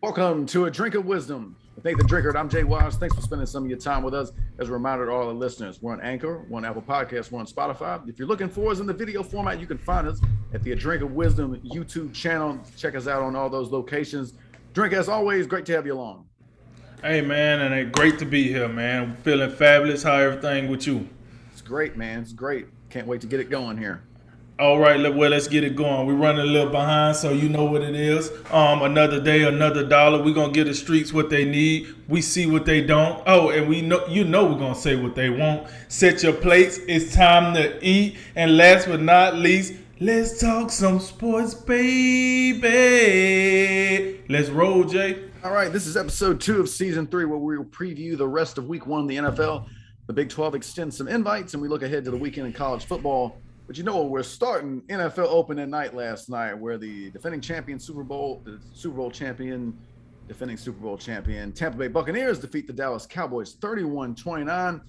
Welcome to A Drink of Wisdom with Nathan Drinkard. I'm Jay Wise. Thanks for spending some of your time with us. As a reminder to all the listeners, we're on Anchor, we're on Apple Podcasts, we're on Spotify. If you're looking for us in the video format, you can find us at the A Drink of Wisdom YouTube channel. Check us out on all those locations. Drink, as always, great to have you along. Hey man, and it's great to be here, man. Feeling fabulous. How everything with you? It's great, man. It's great. Can't wait to get it going here. All right, well, let's get it going. We're running a little behind, so you know what it is. Another day, another dollar. We're gonna give the streets what they need. We see what they don't. Oh, and we know we're gonna say what they want. Set your plates. It's time to eat. And last but not least, let's talk some sports, baby. Let's roll, Jay. All right, this is episode 2 of season 3, where we will preview the rest of week 1 in the NFL. The Big 12 extends some invites, and we look ahead to the weekend in college football. But you know, we're starting NFL opening night last night, where the defending champion defending Super Bowl champion Tampa Bay Buccaneers defeat the Dallas Cowboys 31-29.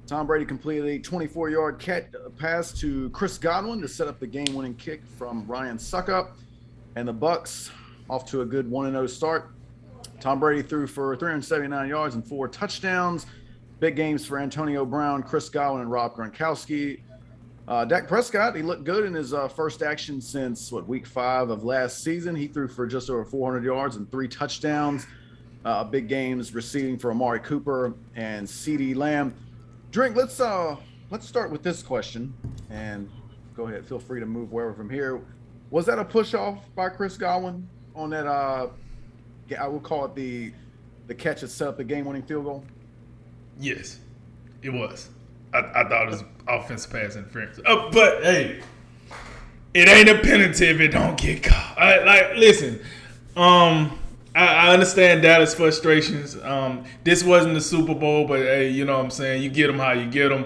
Tom Brady completed a 24-yard pass to Chris Godwin to set up the game-winning kick from Ryan Suckup, and the Bucs off to a good 1-0 start. Tom Brady threw for 379 yards and 4 touchdowns. Big games for Antonio Brown, Chris Godwin, and Rob Gronkowski. Dak Prescott, he looked good in his first action since, week 5 of last season. He threw for just over 400 yards and 3 touchdowns. Big games receiving for Amari Cooper and CeeDee Lamb. Drink, let's start with this question, and go ahead, feel free to move wherever from here. Was that a push-off by Chris Godwin on that, I will call it the catch that set up the game-winning field goal? Yes, it was. I thought it was offensive pass interference. But hey, it ain't a penalty if it don't get caught. Listen, I understand Dallas' frustrations. This wasn't the Super Bowl, but hey, you know what I'm saying? You get them how you get them.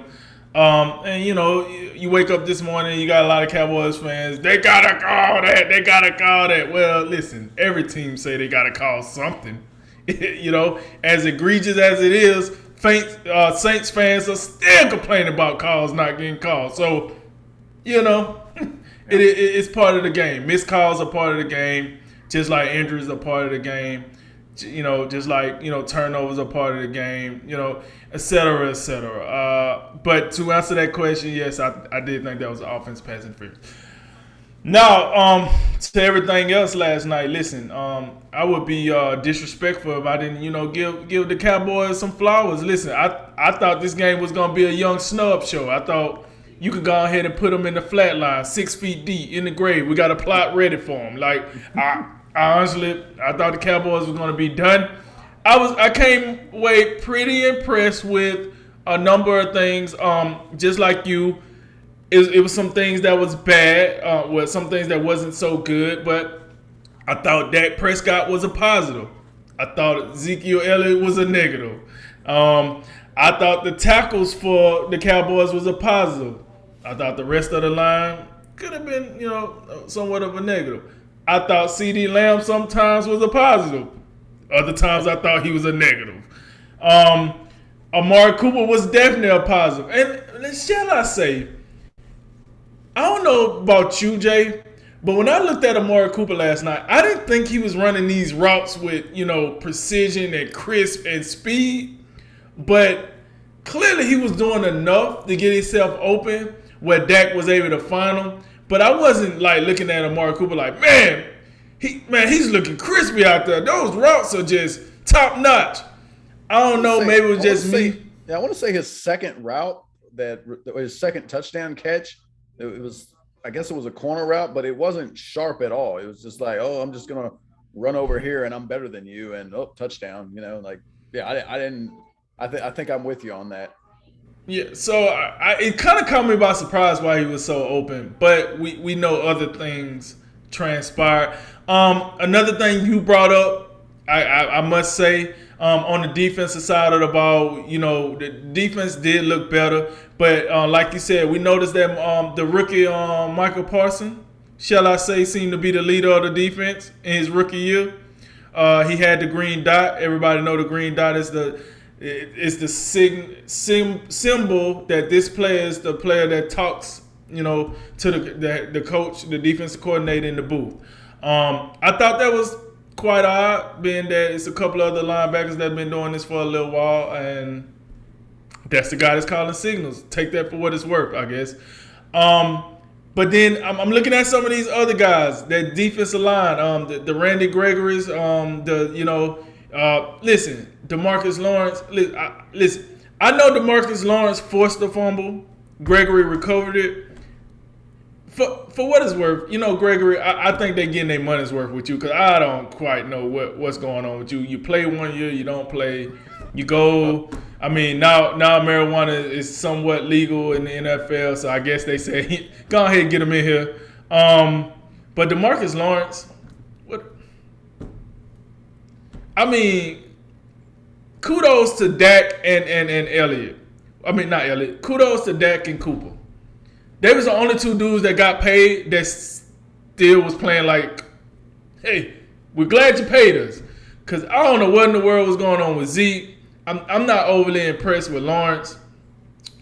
And you know, you wake up this morning, you got a lot of Cowboys fans. They gotta call that. They gotta call that. Well, listen, every team say they gotta call something. You know, as egregious as it is, Saints fans are still complaining about calls not getting called. So, you know, it's part of the game. Missed calls are part of the game, just like injuries are part of the game. You know, just like, you know, turnovers are part of the game, you know, et cetera, et cetera. But to answer that question, yes, I did think that was an offense pass interference. Now, to everything else last night, listen, I would be disrespectful if I didn't, you know, give the Cowboys some flowers. Listen, I thought this game was going to be a young snub show. I thought you could go ahead and put them in the flat line, 6 feet deep in the grave. We got a plot ready for them. Like, I honestly, I thought the Cowboys was going to be done. I came away pretty impressed with a number of things, just like you. It was some things that was bad, with some things that wasn't so good, but I thought Dak Prescott was a positive. I thought Ezekiel Elliott was a negative. I thought the tackles for the Cowboys was a positive. I thought the rest of the line could have been, you know, somewhat of a negative. I thought CeeDee Lamb sometimes was a positive. Other times I thought he was a negative. Amari Cooper was definitely a positive. And shall I say, I don't know about you, Jay, but when I looked at Amari Cooper last night, I didn't think he was running these routes with, you know, precision and crisp and speed. But clearly he was doing enough to get himself open where Dak was able to find him. But I wasn't like looking at Amari Cooper like, man, he's looking crispy out there. Those routes are just top notch. I don't know, maybe it was just me. I want to say his second route, his second touchdown catch, it was, I guess it was a corner route, but it wasn't sharp at all. It was just like, oh, I'm just gonna run over here and I'm better than you, and touchdown. You know, like, yeah, I think I'm with you on that. Yeah, so it kind of caught me by surprise why he was so open, but we know other things transpired. Another thing you brought up, I must say, on the defensive side of the ball, you know, the defense did look better. But like you said, we noticed that the rookie Michael Parsons, shall I say, seemed to be the leader of the defense in his rookie year. He had the green dot. Everybody know the green dot is the symbol that this player is the player that talks, you know, to the coach, the defensive coordinator in the booth. I thought that was quite odd, being that it's a couple other linebackers that have been doing this for a little while, and that's the guy that's calling signals. Take that for what it's worth, I guess. But then I'm looking at some of these other guys, that defensive line, the Randy Gregory's, listen, DeMarcus Lawrence. Listen, I know DeMarcus Lawrence forced the fumble. Gregory recovered it. For what it's worth, Gregory, I think they're getting their money's worth with you, because I don't quite know what's going on with you. You play 1 year, you don't play. You go. I mean, now marijuana is somewhat legal in the NFL, so I guess they say, go ahead and get him in here. But DeMarcus Lawrence, kudos to Dak and Elliott. I mean, not Elliott. Kudos to Dak and Cooper. They was the only two dudes that got paid that still was playing like, hey, we're glad you paid us. Because I don't know what in the world was going on with Zeke. I'm not overly impressed with Lawrence.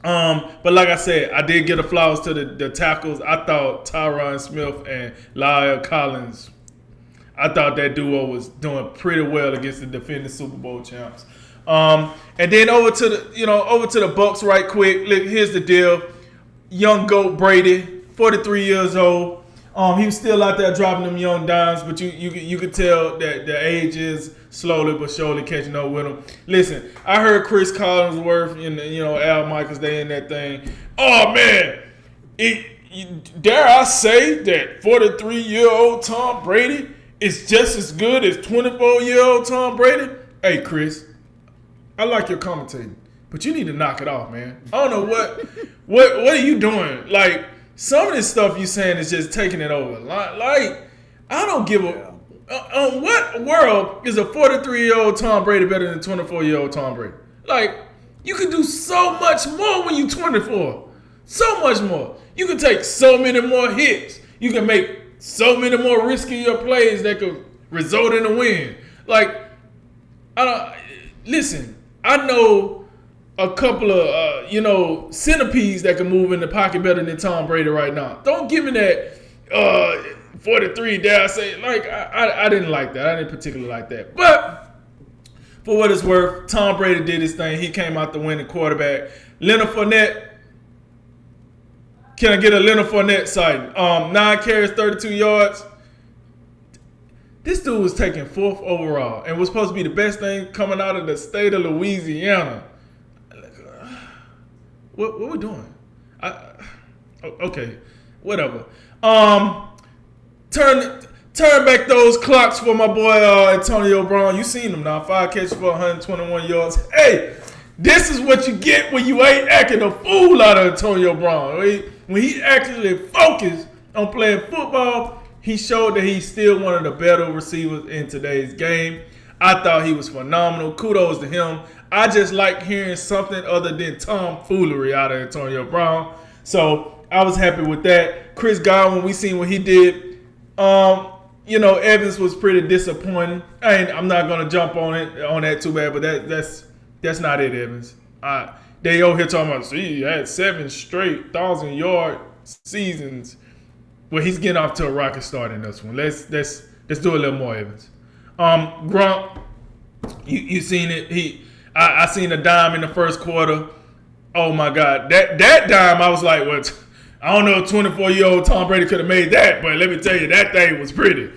But like I said, I did give the flowers to the tackles. I thought Tyron Smith and Lyle Collins, I thought that duo was doing pretty well against the defending Super Bowl champs. And then over to the Bucs right quick. Look, here's the deal. Young GOAT Brady, 43 years old. He was still out there dropping them young dimes, but you could tell that the age is slowly but surely catching up with him. Listen, I heard Chris Collinsworth and Al Michaels, they in that thing. Oh man, dare I say that 43-year-old Tom Brady is just as good as 24-year-old Tom Brady? Hey Chris, I like your commentating, but you need to knock it off, man. I don't know what are you doing? Like, some of this stuff you saying is just taking it over. Like, I don't give a. What world is a 43-year-old Tom Brady better than 24-year-old Tom Brady? Like, you can do so much more when you're 24. So much more. You can take so many more hits. You can make so many more riskier plays that could result in a win. Like, listen, I know a couple of, centipedes that can move in the pocket better than Tom Brady right now. Don't give me that 43, dare I say. Like, I didn't like that. I didn't particularly like that. But for what it's worth, Tom Brady did his thing. He came out the winning quarterback. Leonard Fournette. Can I get a Leonard Fournette sighting? 9 carries, 32 yards. This dude was taken 4th overall and was supposed to be the best thing coming out of the state of Louisiana. What we doing? Okay, whatever. Turn back those clocks for my boy Antonio Brown. You seen him now. 5 catches for 121 yards. Hey, this is what you get when you ain't acting a fool out of Antonio Brown. When he actually focused on playing football, he showed that he's still one of the better receivers in today's game. I thought he was phenomenal. Kudos to him. I just like hearing something other than tomfoolery out of Antonio Brown. So I was happy with that. Chris Godwin, we seen what he did. Evans was pretty disappointing. I'm not gonna jump on that too bad, but that's not it, Evans. They over here talking about, he had 7 straight 1,000-yard seasons. Well, he's getting off to a rocket start in this one. Let's do a little more, Evans. Gronk, you seen it. I seen a dime in the first quarter. Oh my God, that dime, I was like, what? I don't know if 24-year-old Tom Brady could have made that, but let me tell you, that thing was pretty.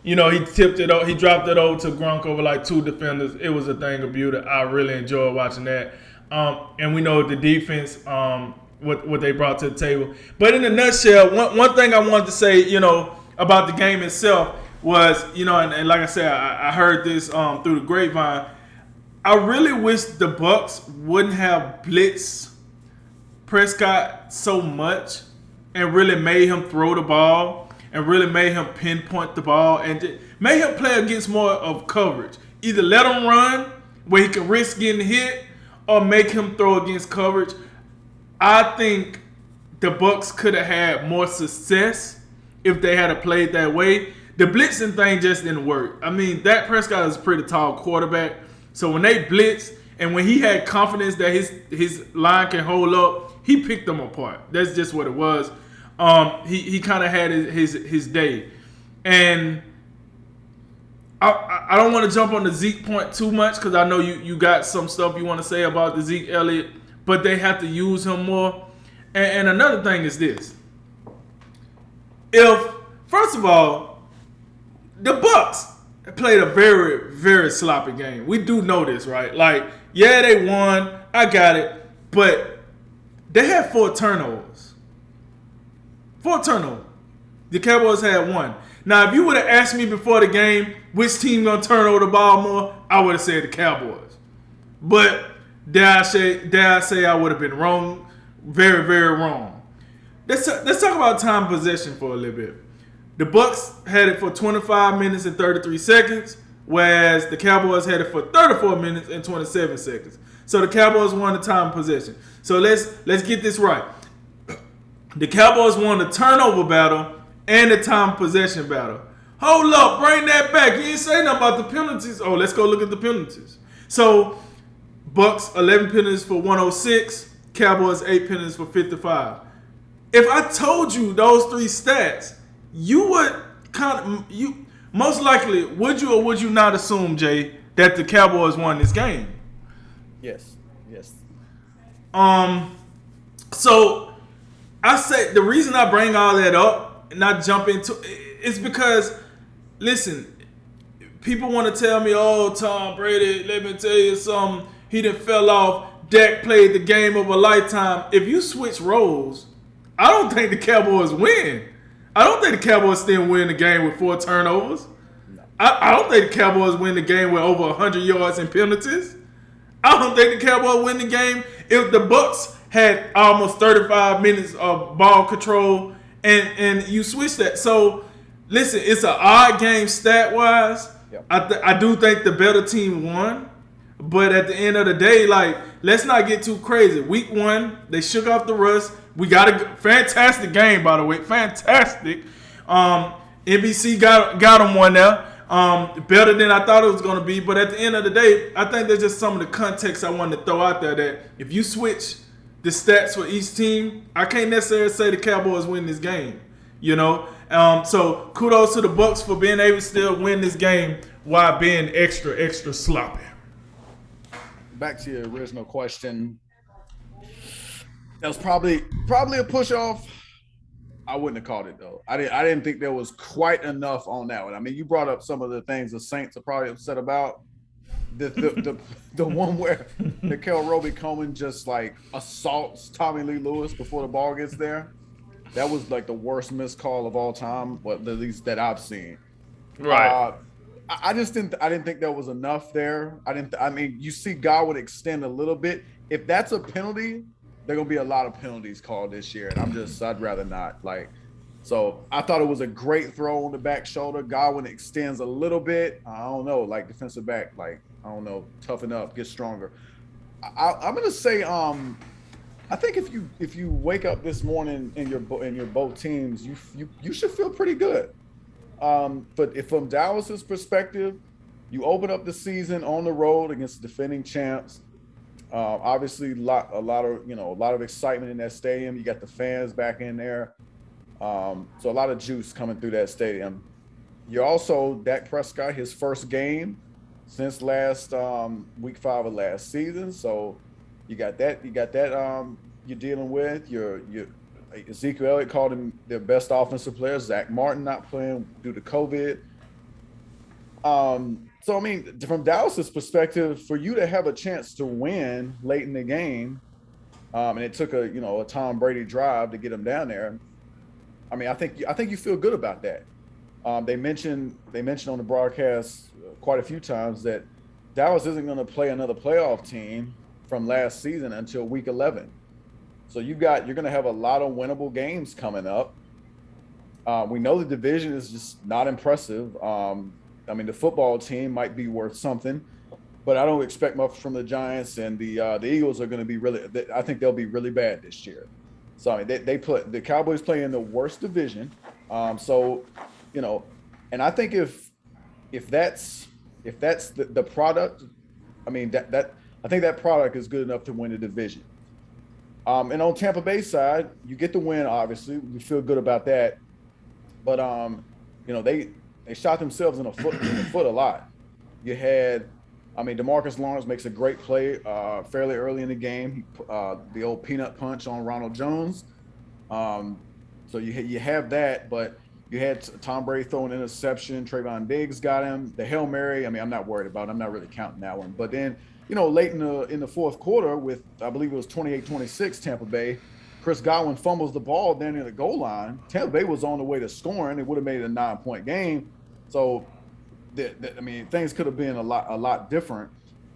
He tipped it up. He dropped it over to Gronk over like 2 defenders. It was a thing of beauty. I really enjoyed watching that. And we know the defense, what they brought to the table. But in a nutshell, one thing I wanted to say, about the game itself was, and like I said, I heard this through the grapevine. I really wish the Bucs wouldn't have blitzed Prescott so much and really made him throw the ball and really made him pinpoint the ball and made him play against more of coverage. Either let him run where he can risk getting hit or make him throw against coverage. I think the Bucs could have had more success if they had played that way. The blitzing thing just didn't work. I mean, Dak Prescott is a pretty tall quarterback. So when they blitzed and when he had confidence that his line can hold up, he picked them apart. That's just what it was. He kind of had his day. And I don't want to jump on the Zeke point too much because I know you got some stuff you want to say about the Zeke Elliott, but they have to use him more. And another thing is this: if first of all, the Bucs played a very, very sloppy game. We do know this, right? Like, yeah, they won. I got it, but they had 4 turnovers. 4 turnovers. The Cowboys had 1. Now, if you would have asked me before the game which team gonna turn over the ball more, I would have said the Cowboys. But dare I say I would have been wrong, very, very wrong. Let's talk about time possession for a little bit. The Bucs had it for 25 minutes and 33 seconds, whereas the Cowboys had it for 34 minutes and 27 seconds. So the Cowboys won the time possession. So let's get this right. The Cowboys won the turnover battle and the time possession battle. Hold up, bring that back. You ain't say nothing about the penalties. Oh, let's go look at the penalties. So, Bucs 11 penalties for 106, Cowboys 8 penalties for 55. If I told you those 3 stats, you would most likely would you or would you not assume, Jay, that the Cowboys won this game? Yes. So I say the reason I bring all that up and not jump into it's because, listen, people want to tell me, oh, Tom Brady, let me tell you something. He done fell off. Dak played the game of a lifetime. If you switch roles, I don't think the Cowboys win. I don't think the Cowboys still win the game with 4 turnovers. No. I don't think the Cowboys win the game with over 100 yards and penalties. I don't think the Cowboys win the game if the Bucs had almost 35 minutes of ball control and you switch that. So, listen, it's an odd game stat-wise. Yep. I do think the better team won. But at the end of the day, like, let's not get too crazy. Week 1, they shook off the rust. We got a fantastic game, by the way. Fantastic. NBC got them one there. Better than I thought it was going to be. But at the end of the day, I think there's just some of the context I wanted to throw out there that if you switch the stats for each team, I can't necessarily say the Cowboys win this game. You know? So kudos to the Bucs for being able to still win this game while being extra, extra sloppy. Back to your original question. That was probably a push off. I wouldn't have called it though. I didn't think there was quite enough on that one. I mean, you brought up some of the things the Saints are probably upset about. The one where Nickel Roby-Coleman just like assaults Tommy Lee Lewis before the ball gets there. That was like the worst missed call of all time, well, at least that I've seen. Right. I didn't think there was enough there. I mean, you see Godwin extend a little bit. If that's a penalty, there gonna be a lot of penalties called this year, and I'd rather not. Like, so I thought it was a great throw on the back shoulder. Godwin extends a little bit. I don't know, like defensive back, like I don't know, toughen up, get stronger. I'm gonna say, I think if you wake up this morning in your both teams, you should feel pretty good. But if from Dallas's perspective, you open up the season on the road against the defending champs. Obviously, a lot of excitement in that stadium. You got the fans back in there, so a lot of juice coming through that stadium. You're also Dak Prescott, his first game since last week 5 of last season. So you got that. You're dealing with your Ezekiel Elliott called him their best offensive player. Zach Martin not playing due to COVID. So, I mean, from Dallas's perspective, for you to have a chance to win late in the game, and it took a Tom Brady drive to get him down there. I mean, I think you feel good about that. They mentioned on the broadcast quite a few times that Dallas isn't going to play another playoff team from last season until week 11. So you're going to have a lot of winnable games coming up. We know the division is just not impressive. I mean, the football team might be worth something, but I don't expect much from the Giants, and the Eagles are going to be I think they'll be really bad this year. So I mean, the Cowboys play in the worst division. So, and I think if that's the product, I mean I think that product is good enough to win the division. And on Tampa Bay side, you get the win. Obviously, we feel good about that. But they shot themselves in the foot a lot. You had, I mean, DeMarcus Lawrence makes a great play fairly early in the game. The old peanut punch on Ronald Jones. Um, so you have that, but you had Tom Brady throwing an interception. Trayvon Diggs got him. The Hail Mary, I mean, I'm not worried about it. I'm not really counting that one. But then, late in the fourth quarter with, I believe it was 28-26 Tampa Bay, Chris Godwin fumbles the ball down near the goal line. Tampa Bay was on the way to scoring. It would have made it a 9-point game. So, I mean, things could have been a lot different.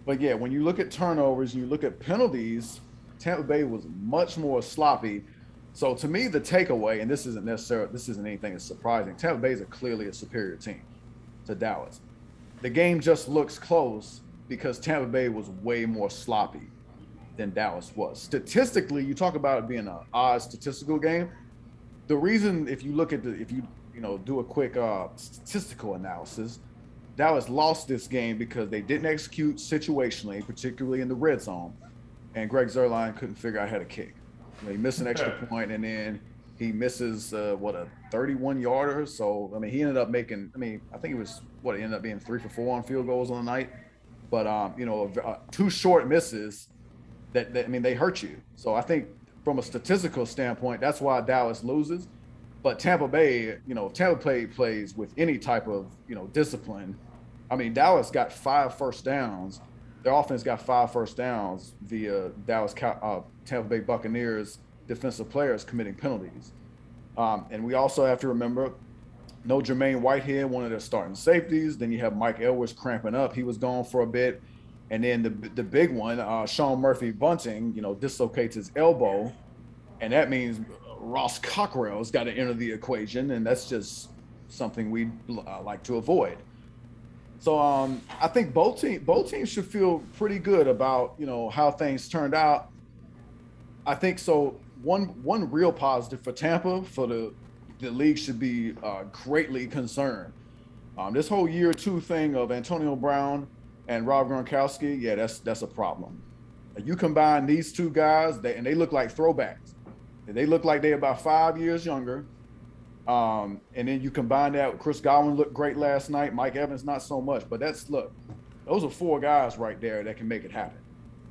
But yeah, when you look at turnovers, you look at penalties, Tampa Bay was much more sloppy. So to me, the takeaway, and this isn't anything that's surprising, Tampa Bay is clearly a superior team to Dallas. The game just looks close because Tampa Bay was way more sloppy than Dallas was. Statistically, you talk about it being an odd statistical game. The reason, if you do a quick statistical analysis, Dallas lost this game because they didn't execute situationally, particularly in the red zone, and Greg Zuerlein couldn't figure out how to kick. He missed an extra point, and then he misses a 31-yarder. So I mean, he ended up making. I mean, I think it was he ended up being 3 for 4 on field goals on the night. But 2 short misses that I mean, they hurt you. So I think from a statistical standpoint, that's why Dallas loses. But Tampa Bay plays with any type of discipline. I mean, Dallas got 5 first downs. Their offense got 5 first downs via Tampa Bay Buccaneers defensive players committing penalties. And we also have to remember, no Jermaine Whitehead, one of their starting safeties. Then you have Mike Edwards cramping up. He was gone for a bit. And then the big one, Sean Murphy Bunting, dislocates his elbow. And that means Ross Cockrell's got to enter the equation. And that's just something we like to avoid. So I think both teams should feel pretty good about how things turned out. I think so. One real positive for Tampa, for the league should be greatly concerned. This whole year 2 thing of Antonio Brown and Rob Gronkowski, yeah, that's a problem. You combine these 2 guys, they look like throwbacks. They look like they're about 5 years younger. And then you combine that with Chris Godwin looked great last night. Mike Evans, not so much. But those are 4 guys right there that can make it happen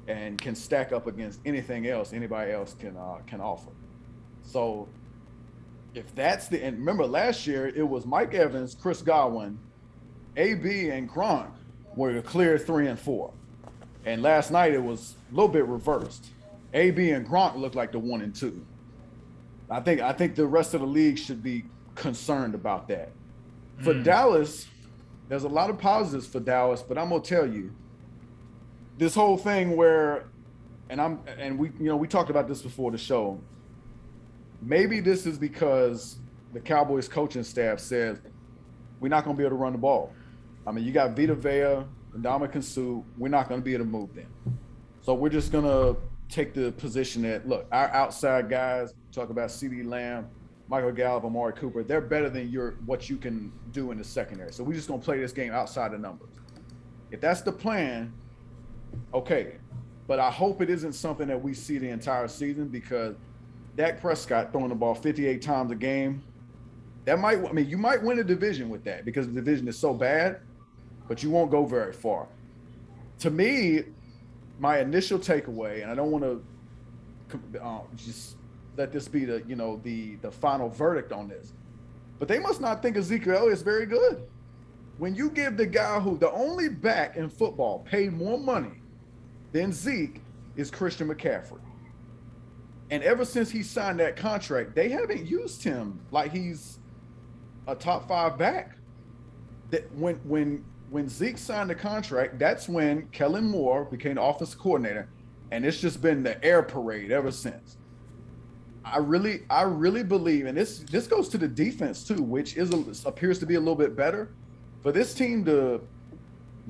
and can stack up against anything else anybody else can offer. So if that's and remember last year it was Mike Evans, Chris Godwin, AB, and Gronk were the clear 3 and 4. And last night it was a little bit reversed. AB and Gronk looked like the 1 and 2. I think the rest of the league should be concerned about that. For Dallas, there's a lot of positives for Dallas, but I'm gonna tell you, this whole thing where, we talked about this before the show. Maybe this is because the Cowboys coaching staff says we're not gonna be able to run the ball. I mean, you got Vita Vea and Ndamukong Suh. We're not gonna be able to move them, so we're just gonna take the position that, look, our outside guys, talk about CeeDee Lamb, Michael Gallup, Amari Cooper, they're better than what you can do in the secondary. So we're just going to play this game outside the numbers. If that's the plan, okay. But I hope it isn't something that we see the entire season, because Dak Prescott throwing the ball 58 times a game, you might win a division with that because the division is so bad, but you won't go very far. To me, my initial takeaway, and I don't want to just let this be the final verdict on this, but they must not think Ezekiel Elliott is very good. When you give the guy who the only back in football paid more money than Zeke is Christian McCaffrey, and ever since he signed that contract, they haven't used him like he's a top 5 back. That when Zeke signed the contract, that's when Kellen Moore became the offensive coordinator, and it's just been the air parade ever since. I really believe, and this goes to the defense too, which appears to be a little bit better. For this team to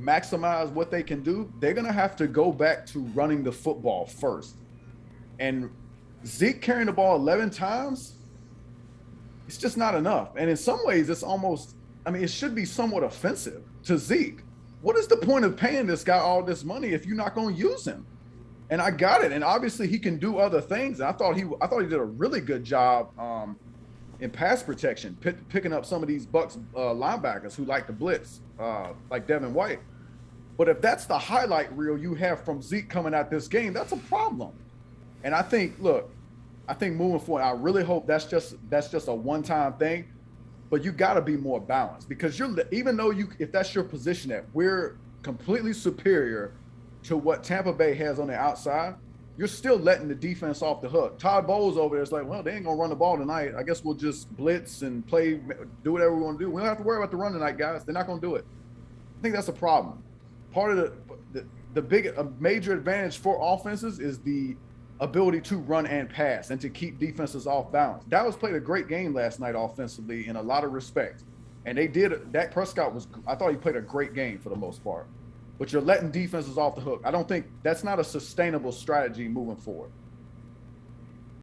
maximize what they can do, they're going to have to go back to running the football first. And Zeke carrying the ball 11 times, it's just not enough. And in some ways, it's almost, it should be somewhat offensive to Zeke. What is the point of paying this guy all this money if you're not going to use him? And I got it. And obviously he can do other things. And I thought he did a really good job in pass protection, picking up some of these Bucs linebackers who like to blitz, like Devin White. But if that's the highlight reel you have from Zeke coming out this game, that's a problem. And I think moving forward, I really hope that's just a one-time thing. But you got to be more balanced, because even though if that's your position, that we're completely superior to what Tampa Bay has on the outside, you're still letting the defense off the hook. Todd Bowles over there is like, well, they ain't gonna run the ball tonight. I guess we'll just blitz and do whatever we want to do. We don't have to worry about the run tonight, guys. They're not gonna do it. I think that's a problem. Part of the major advantage for offenses is the ability to run and pass and to keep defenses off balance. Dallas played a great game last night offensively in a lot of respects. And they did. Dak Prescott I thought he played a great game for the most part. But you're letting defenses off the hook. I don't think that's not a sustainable strategy moving forward.